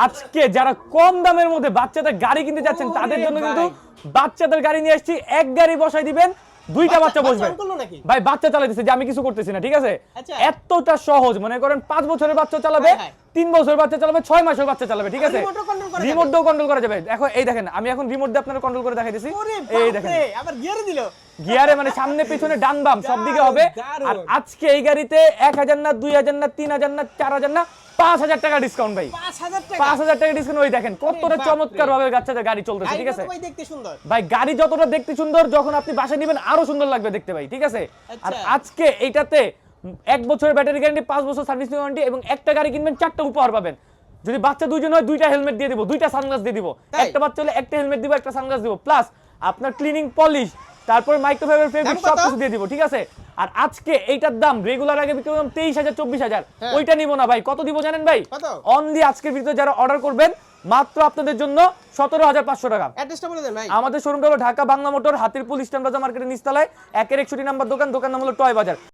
আজকে যারা কম দামের মধ্যে বাচ্চাদের গাড়ি কিনতে যাচ্ছেন তাদের জন্য কিন্তু বাচ্চাদের গাড়ি নিয়ে আসছি, এক গাড়ি বসাই দিবেন, দুইটা বাচ্চা বসবে। ভাই বাচ্চা চালাইতেছে যে আমি কিছু করতেছি না, ঠিক আছে? এতটা সহজ, মনে করেন 5 বছরের বাচ্চা চালাবে, 3 বছরের বাচ্চা চালাবে, 6 মাসের বাচ্চা চালাবে, ঠিক আছে? রিমোট দিয়েও কন্ট্রোল করা যাবে। দেখো এই দেখেন, আমি এখন রিমোট দিয়ে আপনারা কন্ট্রোল করে দেখাইতেছি। এই দেখেন আবার গিয়ারে দিল, গিয়ারে মানে সামনে পিছনে ডান বাম সব দিকে হবে। আর আজকে এই গাড়িতে 1000 না 2000 না 3000 না 4000 না 5000 টাকা ডিসকাউন্ট ভাই। 5000 টাকা ডিসকাউন্ট। ওই দেখেন কতটা চমৎকার ভাবে বাচ্চাদের গাড়ি চলতেছে, ঠিক আছে ভাই? দেখতে সুন্দর ভাই, গাড়ি যতটা দেখতে সুন্দর, যখন আপনি বাসায় নেবেন আরো সুন্দর লাগবে দেখতে ভাই, ঠিক আছে? আর আজকে এইটাতে 1 বছরের ব্যাটারি গ্যারান্টি, 5 বছর সার্ভিস ওয়ারেন্টি এবং একটা গাড়ি কিনবেন 4টা উপহার পাবেন। যদি বাচ্চা দুইজন হয় 2টা হেলমেট দিয়ে দিব, 2টা সানগ্লাস দিয়ে দিব। একটা বাচ্চা হলে একটা হেলমেট দিব, একটা সানগ্লাস দিব, প্লাস আপনার ক্লিনিং পলিশ, তারপর মাইক্রোফাইবার ফেব্রিক সব কিছু দিয়ে দিব, ঠিক আছে? আর আজকে এইটার দাম রেগুলার আগে বিক্রি করলাম 23000 24000, ওইটা নিব না ভাই। কত দিব জানেন ভাই? অনলি আজকের ভিডিওতে যারা অর্ডার করবেন মাত্র আপনাদের জন্য 17500 টাকা। অ্যাড্রেসটা বলে দেন ভাই। আমাদের শোরুমটা হলো Dhaka Bangla motor, Hatirpool Eastern Plaza মার্কেটের নিচতলায়, 1-61 নাম্বার দোকান, দোকান নাম হলো টয় বাজার।